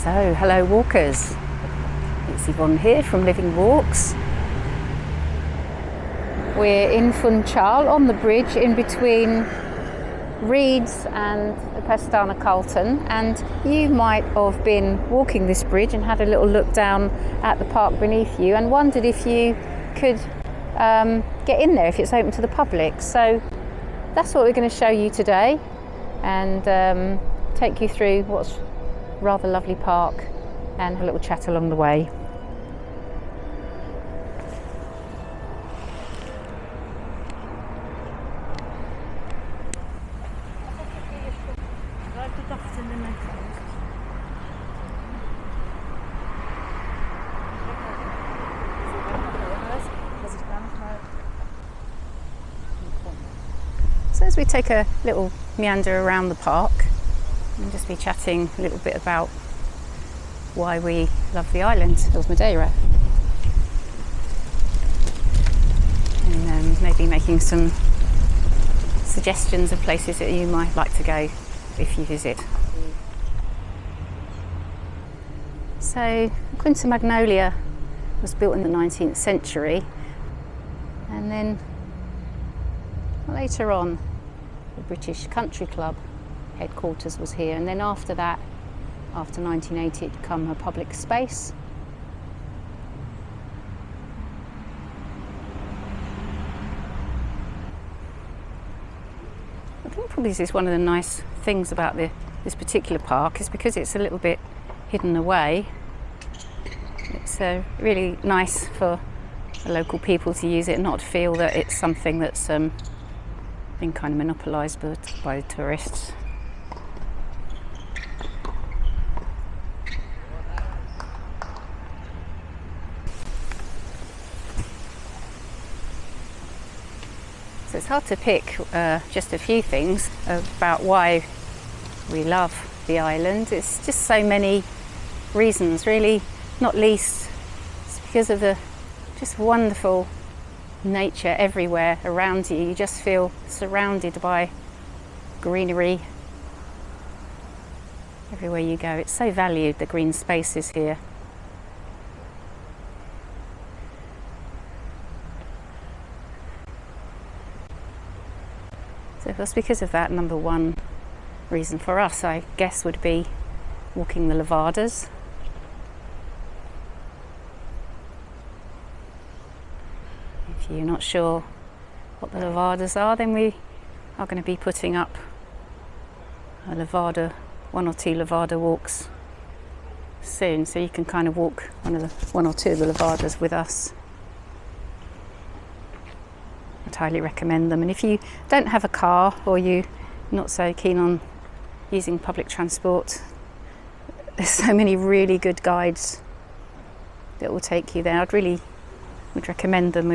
So, hello walkers, it's Yvonne here from Living Walks. We're in Funchal on the bridge in between Reid and the Pestana Carlton, and you might have been walking this bridge and had a little look down at the park beneath you and wondered if you could get in there, if it's open to the public. So that's what we're going to show you today and take you through what's rather lovely park and a little chat along the way. So as we take a little meander around the park, and just be chatting a little bit about why we love the island of Madeira, and maybe making some suggestions of places that you might like to go if you visit. So Quinta Magnólia was built in the 19th century, and then later on the British Country Club headquarters was here, and then after that, after 1980, it became a public space. I think probably this is one of the nice things about this particular park, is because it's a little bit hidden away. It's really nice for the local people to use it and not feel that it's something that's been kind of monopolised by the tourists. So it's hard to pick just a few things about why we love the island. It's just so many reasons, really, not least it's because of the just wonderful nature everywhere around you. You just feel surrounded by greenery everywhere you go. It's so valued, the green spaces here. So that's because of that. Number one reason for us, I guess, would be walking the levadas. If you're not sure what the levadas are, then we are going to be putting up a levada, one or two levada walks soon, so you can kind of walk one or two of the levadas with us. I'd highly recommend them. And if you don't have a car, or you're not so keen on using public transport, there's so many really good guides that will take you there. I'd really would recommend them.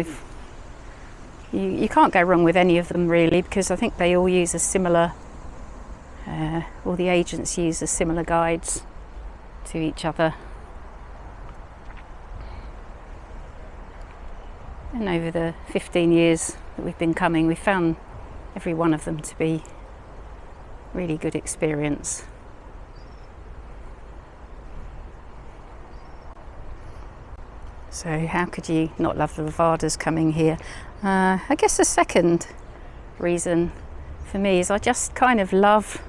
You can't go wrong with any of them, really, because I think they all use a similar, all the agents use a similar guides to each other. And over the 15 years that we've been coming, we've found every one of them to be really good experience. So how could you not love the levadas coming here? I guess the second reason for me is I just kind of love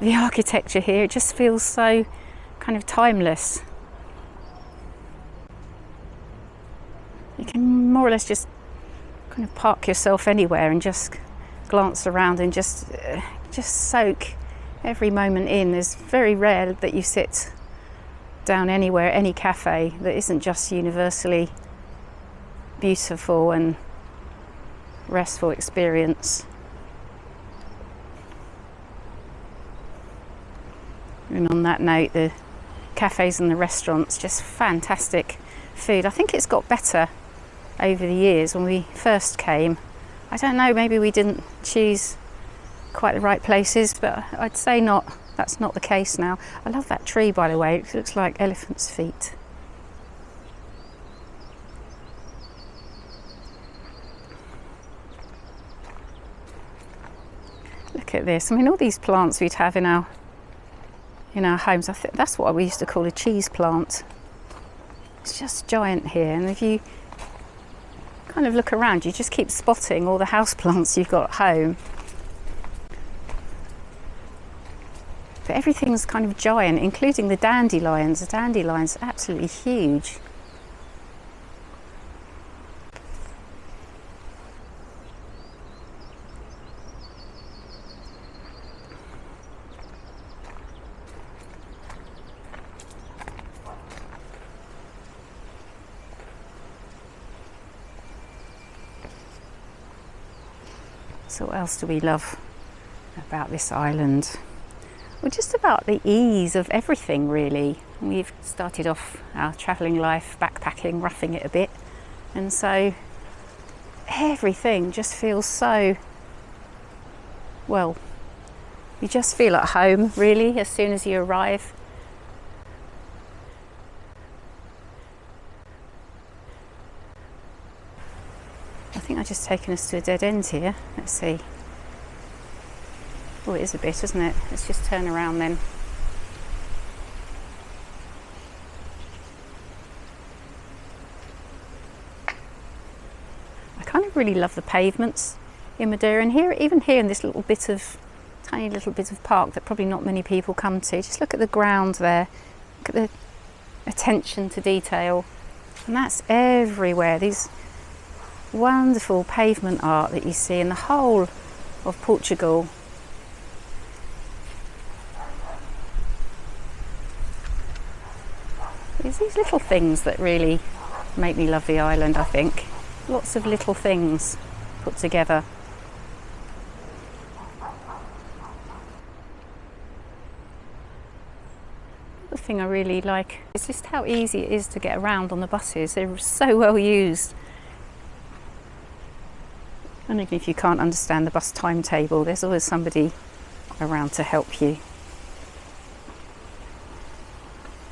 the architecture here. It just feels so kind of timeless. You can more or less just kind of park yourself anywhere and just glance around and just soak every moment in. It's very rare that you sit down anywhere, any cafe, that isn't just universally beautiful and restful experience. And on that note, the cafes and the restaurants, just fantastic food. I think it's got better over the years. When we first came, I don't know, maybe we didn't choose quite the right places, but I'd say that's not the case now. I love that tree, by the way. It looks like elephant's feet. Look at this. I mean, all these plants we'd have in our in our homes. I think that's what we used to call a cheese plant. It's just giant here, and if you kind of look around, you just keep spotting all the house plants you've got at home. But everything's kind of giant, including the dandelions. The dandelions are absolutely huge. So what else do we love about this island? Well, just about the ease of everything, really. We've started off our travelling life backpacking, roughing it a bit, and so everything just feels so, well, you just feel at home, really, as soon as you arrive. I think I've just taken us to a dead end here. Let's see. Oh, it is a bit, isn't it? Let's just turn around then. I kind of really love the pavements in Madeira, and here, even here in this little bit of, tiny little bit of park that probably not many people come to. Just look at the ground there. Look at the attention to detail, and that's everywhere. These wonderful pavement art that you see in the whole of Portugal. It's these little things that really make me love the island, I think. Lots of little things put together. The thing I really like is just how easy it is to get around on the buses. They're so well used. And even if you can't understand the bus timetable, there's always somebody around to help you.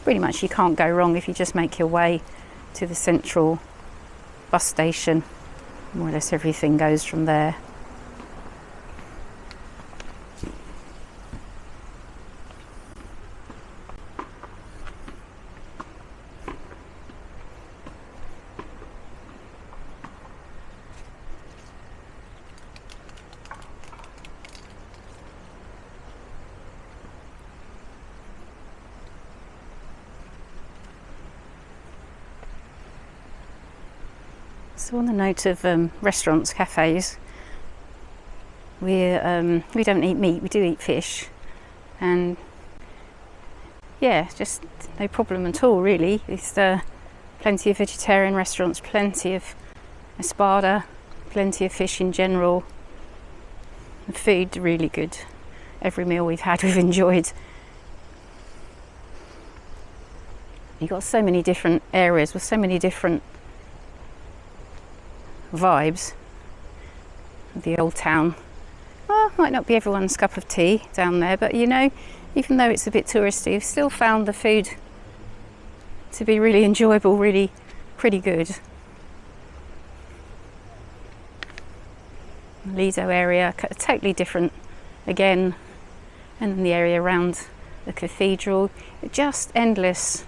Pretty much you can't go wrong if you just make your way to the central bus station. More or less everything goes from there. So on the note of restaurants, cafes, we don't eat meat, we do eat fish, and yeah, just no problem at all really. There's plenty of vegetarian restaurants, plenty of espada, plenty of fish in general. The food really good. Every meal we've had we've enjoyed. You've got so many different areas with so many different vibes. The old town, well, might not be everyone's cup of tea down there, but you know, even though it's a bit touristy, we've still found the food to be really enjoyable, really pretty good. Lido area, totally different again, and then the area around the cathedral, just endless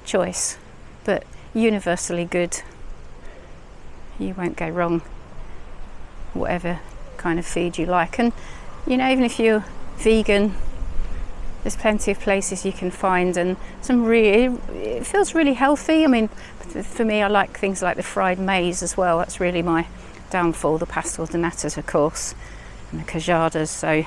choice, but universally good. You won't go wrong, whatever kind of food you like. And you know, even if you're vegan, there's plenty of places you can find, and some really, it feels really healthy. I mean, for me, I like things like the fried maize as well. That's really my downfall. The pastel de natas, of course, and the cajadas. So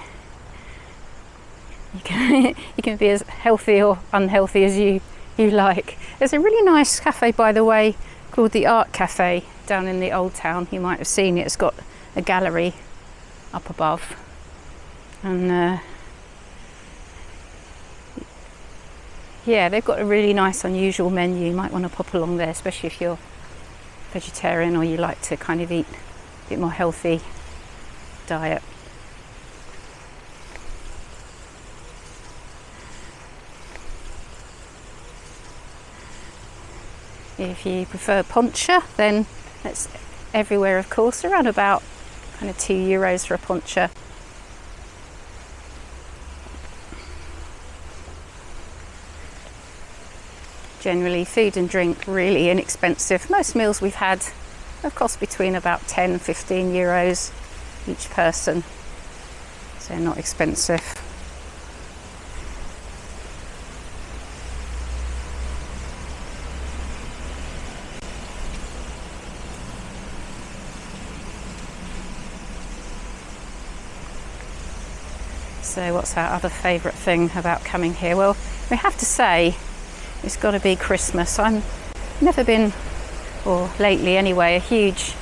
you can be as healthy or unhealthy as you like. There's a really nice cafe, by the way, called the Art Cafe down in the old town. You might have seen it. It's got a gallery up above, and yeah, they've got a really nice unusual menu. You might want to pop along there, especially if you're vegetarian or you like to kind of eat a bit more healthy diet. If you prefer poncha, then that's everywhere, of course, around about kind of €2 for a poncha. Generally, food and drink really inexpensive. Most meals we've had have cost between about 10 and 15 euros each person, so not expensive. So what's our other favourite thing about coming here? Well, we have to say it's got to be Christmas. I've never been, or lately anyway, a huge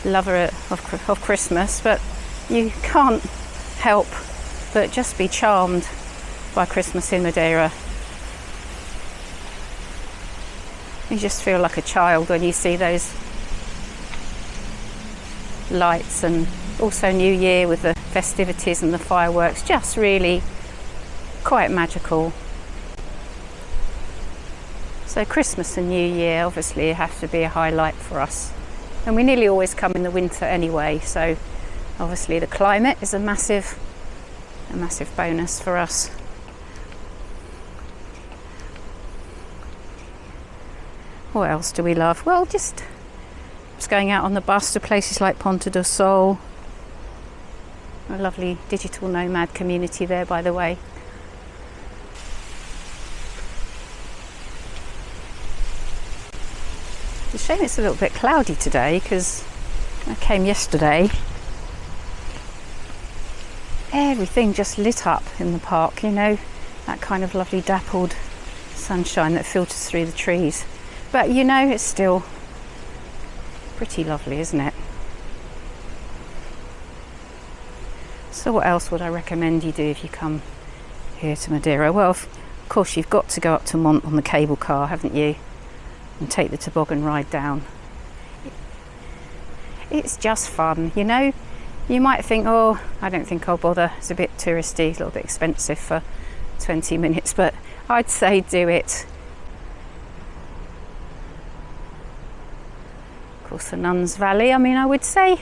lover of Christmas, but you can't help but just be charmed by Christmas in Madeira. You just feel like a child when you see those lights, and also New Year with the festivities and the fireworks, just really quite magical. So Christmas and New Year obviously have to be a highlight for us, and we nearly always come in the winter anyway, so obviously the climate is a massive bonus for us. What else do we love? Well, just going out on the bus to places like Ponte Estrada. A lovely digital nomad community there, by the way. It's a shame it's a little bit cloudy today, because I came yesterday. Everything just lit up in the park, you know, that kind of lovely dappled sunshine that filters through the trees. But you know, it's still pretty lovely, isn't it? So what else would I recommend you do if you come here to Madeira? Well, of course you've got to go up to Mont on the cable car, haven't you? And take the toboggan ride down. It's just fun, you know. You might think, oh, I don't think I'll bother. It's a bit touristy, a little bit expensive for 20 minutes, but I'd say do it. Of course, the Nuns Valley, I mean, I would say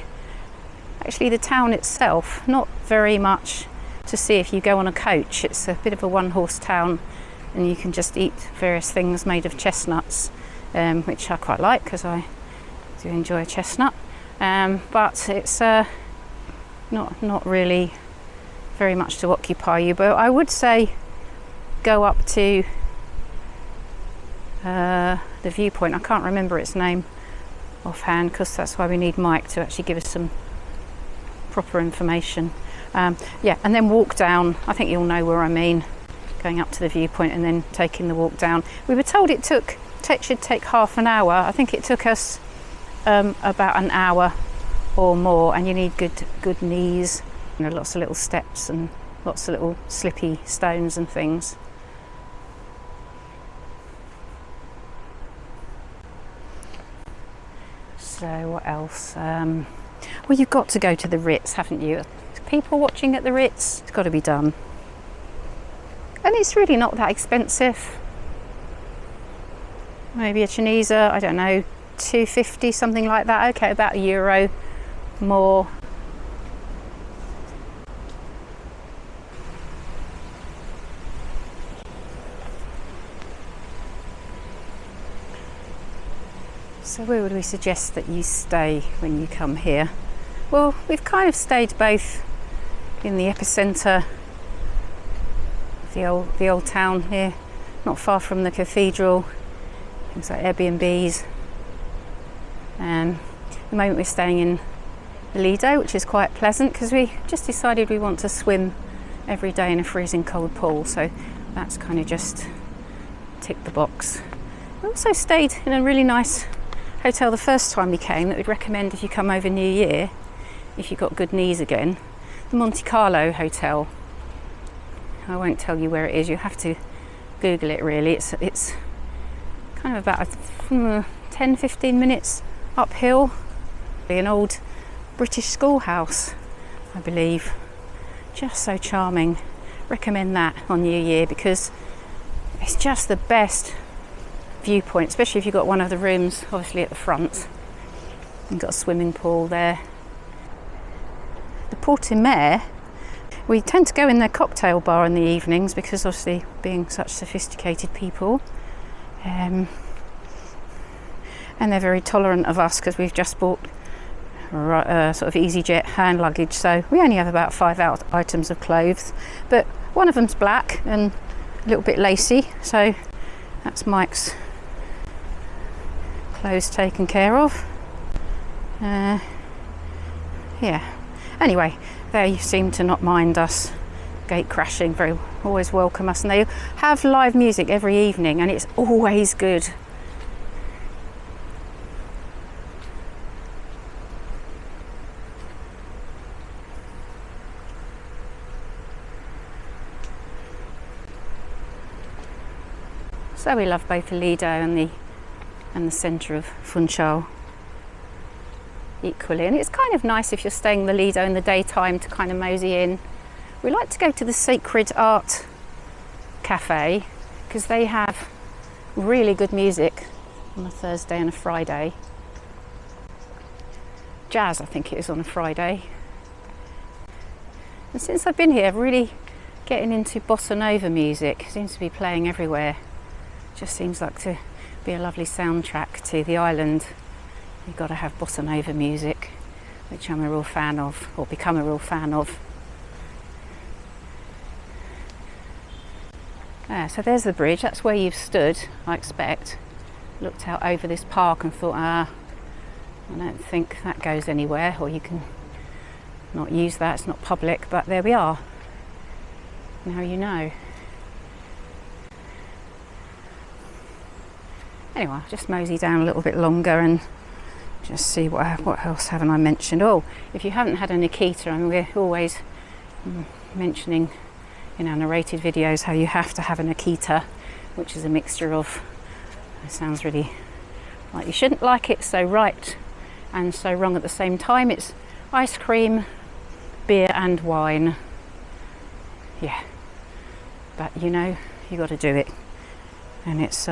actually the town itself, not very much to see if you go on a coach. It's a bit of a one-horse town, and you can just eat various things made of chestnuts, which I quite like because I do enjoy a chestnut. But it's not really very much to occupy you. But I would say go up to the viewpoint. I can't remember its name offhand, because that's why we need Mike to actually give us some proper information. Yeah, and then walk down. I think you'll know where I mean. Going up to the viewpoint and then taking the walk down. We were told it should take half an hour. I think it took us about an hour or more, and you need good knees. You know, lots of little steps and lots of little slippy stones and things. So what else? Well, you've got to go to the Ritz, haven't you? People watching at the Ritz, it's got to be done. And it's really not that expensive. Maybe a Chinesa, I don't know, $2.50, something like that. Okay, about €1 more. So where would we suggest that you stay when you come here? Well, we've kind of stayed both in the epicentre of the old town here, not far from the cathedral, things like Airbnbs. At the moment we're staying in Lido, which is quite pleasant because we just decided we want to swim every day in a freezing cold pool, so that's kind of just ticked the box. We also stayed in a really nice hotel the first time we came that we'd recommend if you come over New Year, if you've got good knees again, the Monte Carlo Hotel. I won't tell you where it is, you have to Google it really. It's kind of about 10-15 minutes uphill. An old British schoolhouse, I believe. Just so charming. Recommend that on New Year because it's just the best viewpoint, especially if you've got one of the rooms obviously at the front. You've got a swimming pool there. The Porte Estrada We tend to go in their cocktail bar in the evenings because obviously being such sophisticated people, and they're very tolerant of us because we've just bought sort of EasyJet hand luggage, so we only have about 5 items of clothes, but one of them's black and a little bit lacy, so that's Mike's clothes taken care of. Yeah, anyway, they seem to not mind us gate crashing, always welcome us, and they have live music every evening and it's always good. So we love both the Lido and the centre of Funchal equally, and it's kind of nice if you're staying in the Lido in the daytime to kind of mosey in. We like to go to the Sacred Art Cafe because they have really good music on a Thursday and a Friday. Jazz, I think it is, on a Friday. And since I've been here, really getting into bossa nova music. It seems to be playing everywhere. Just seems like to be a lovely soundtrack to the island. You've got to have bossa nova music, which I'm a real fan of, or become a real fan of. So there's the bridge. That's where you've stood, I expect. Looked out over this park and thought, I don't think that goes anywhere, or you can not use that, it's not public, but there we are. Now you know. Anyway, I'll just mosey down a little bit longer and just see what else haven't I mentioned. Oh, if you haven't had a Nikita, I mean, we're always mentioning in our narrated videos how you have to have a Nikita, which is a mixture of, it sounds really like you shouldn't like it, so right and so wrong at the same time. It's ice cream, beer and wine. Yeah, but you know, you got to do it. And it's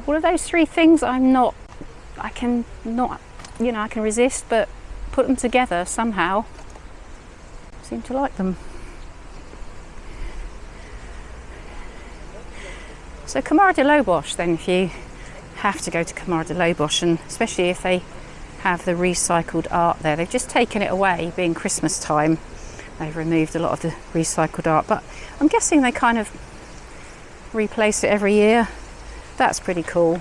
all of those three things I can resist, but put them together somehow, seem to like them. So Camara de Lobos, then, if you have to go to Camara de Lobos, and especially if they have the recycled art there, they've just taken it away, being Christmas time. They've removed a lot of the recycled art, but I'm guessing they kind of replace it every year. That's pretty cool.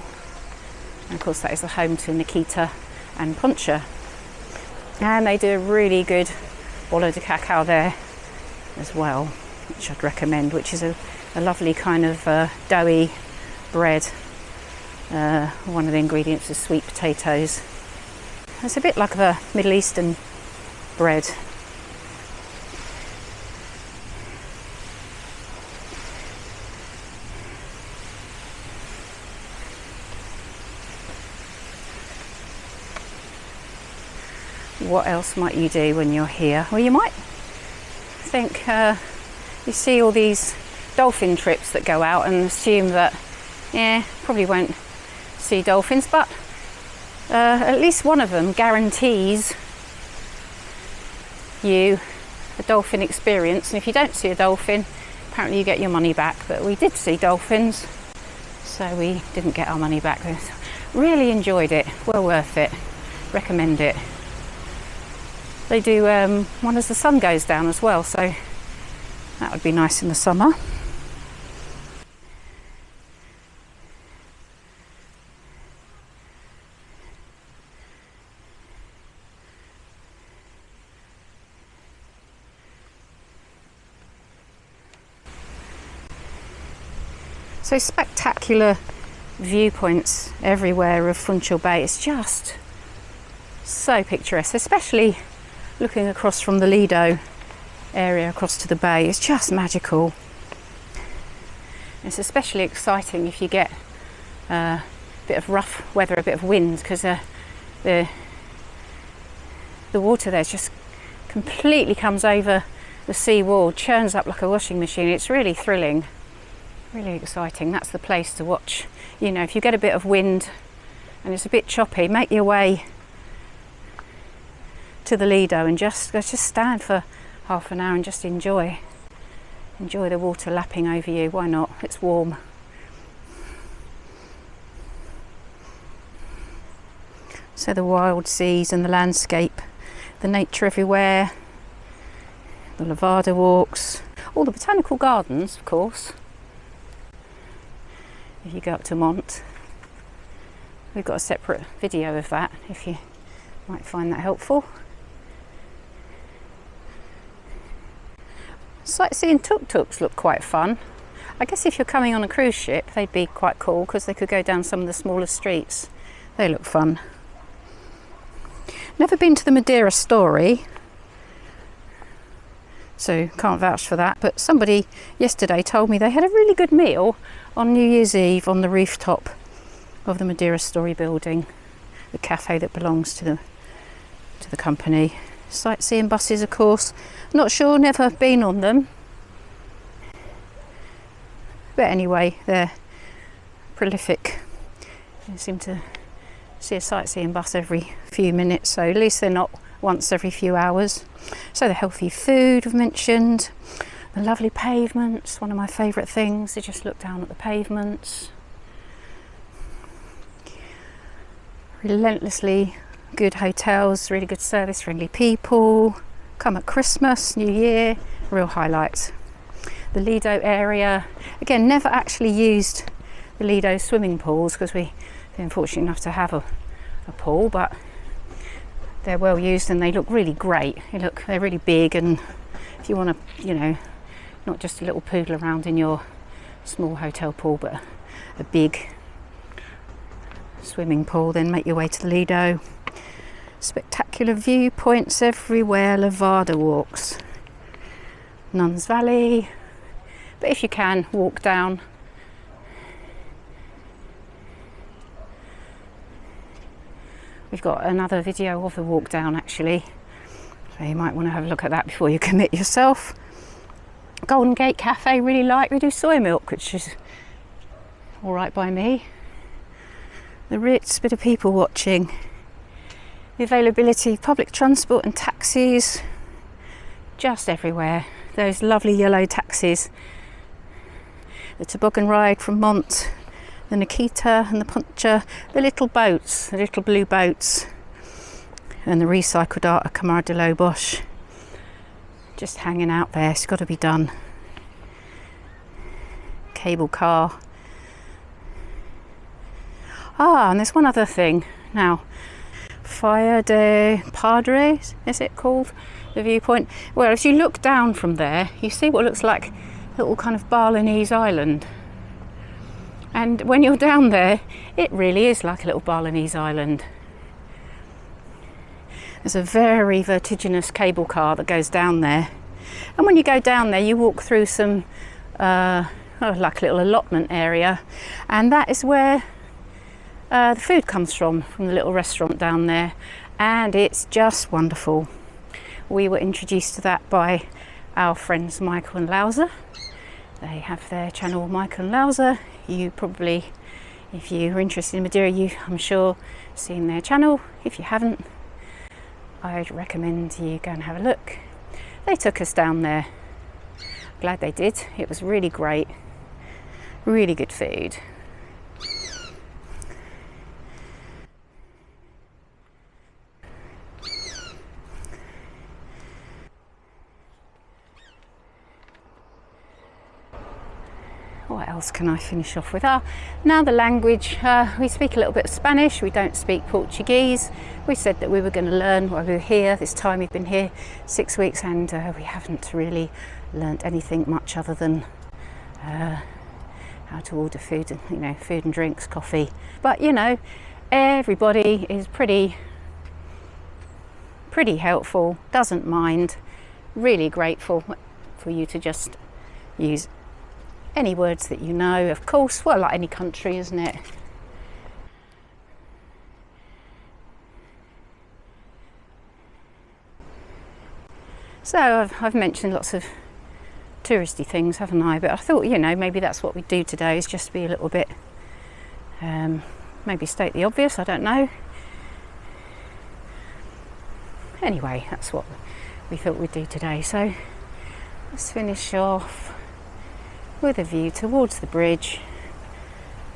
And of course that is the home to Nikita and Poncha. And they do a really good bolo de cacao there as well, which I'd recommend, which is a lovely kind of doughy bread. One of the ingredients is sweet potatoes. It's a bit like a Middle Eastern bread. What else might you do when you're here? Well, you might think you see all these dolphin trips that go out and assume that, probably won't see dolphins, but at least one of them guarantees you a dolphin experience, and if you don't see a dolphin, apparently you get your money back. But we did see dolphins, so we didn't get our money back. Really enjoyed it, well worth it, recommend it. They do one as the sun goes down as well, so that would be nice in the summer. So spectacular viewpoints everywhere of Funchal Bay. It's just so picturesque, especially looking across from the Lido area across to the bay. It's just magical. It's especially exciting if you get a bit of rough weather, a bit of wind, because the water there just completely comes over the sea wall, churns up like a washing machine. It's really thrilling, really exciting. That's the place to watch. You know, if you get a bit of wind and it's a bit choppy, make your way to the Lido and just stand for half an hour and just enjoy the water lapping over you. Why not? It's warm. So the wild seas and the landscape, the nature everywhere, the lavada walks, all the botanical gardens, of course. If you go up to Mont, we've got a separate video of that if you might find that helpful. Sightseeing tuk-tuks look quite fun. I guess if you're coming on a cruise ship, they'd be quite cool because they could go down some of the smaller streets. They look fun. Never been to the Madeira Story, so can't vouch for that, but somebody yesterday told me they had a really good meal on New Year's Eve on the rooftop of the Madeira Story building, the cafe that belongs to the company. Sightseeing buses, of course. Not sure, never been on them, but anyway, they're prolific. You seem to see a sightseeing bus every few minutes, so at least they're not once every few hours. So the healthy food I've mentioned, the lovely pavements, one of my favourite things to just look down at the pavements. Relentlessly good hotels, really good service, friendly people. Come at Christmas, New Year, real highlight. The Lido area, again, never actually used the Lido swimming pools because we're fortunate enough to have a pool, but they're well used and they look really great. They're really big, and if you want to, not just a little poodle around in your small hotel pool, but a big swimming pool, then make your way to the Lido. Spectacular viewpoints everywhere, lavada walks, Nuns Valley, but if you can, walk down. We've got another video of the walk down actually, so you might want to have a look at that before you commit yourself. Golden Gate Cafe, really like. We do soy milk, which is all right by me. The Ritz, bit of people watching. The availability of public transport and taxis, just everywhere. Those lovely yellow taxis. The toboggan ride from Mont, the Nikita and the Puncha, the little boats, the little blue boats, and the recycled art of Camar de Lobos. Just hanging out there, it's got to be done. Cable car. And there's one other thing now. Fire de Padres, is it called? The viewpoint. Well, if you look down from there, you see what looks like a little kind of Balinese island. And when you're down there, it really is like a little Balinese island. There's a very vertiginous cable car that goes down there. And when you go down there, you walk through some, like a little allotment area. And that is where the food comes from the little restaurant down there. And it's just wonderful. We were introduced to that by our friends Michael and Lauser. They have their channel, Michael and Lauser. You probably, if you're interested in Madeira, I'm sure, seen their channel. If you haven't, I'd recommend you go and have a look. They took us down there. Glad they did. It was really great. Really good food. What else can I finish off with? Now the language. We speak a little bit of Spanish. We don't speak Portuguese. We said that we were going to learn while we were here. This time we've been here 6 weeks, and we haven't really learnt anything much other than how to order food and food and drinks, coffee. But everybody is pretty helpful. Doesn't mind. Really grateful for you to just use any words that you know, of course. Well, like any country, isn't it? So I've mentioned lots of touristy things, haven't I? But I thought, maybe that's what we do today, is just be a little bit, maybe state the obvious, I don't know. anyway, that's what we thought we'd do today. So let's finish off with a view towards the bridge.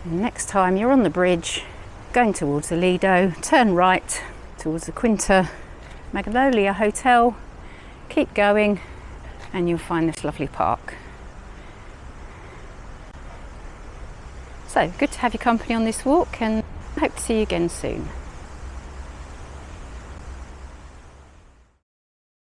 And next time you're on the bridge going towards the Lido, turn right towards the Quinta Magnólia Hotel, keep going and you'll find this lovely park. So good to have your company on this walk, and I hope to see you again soon.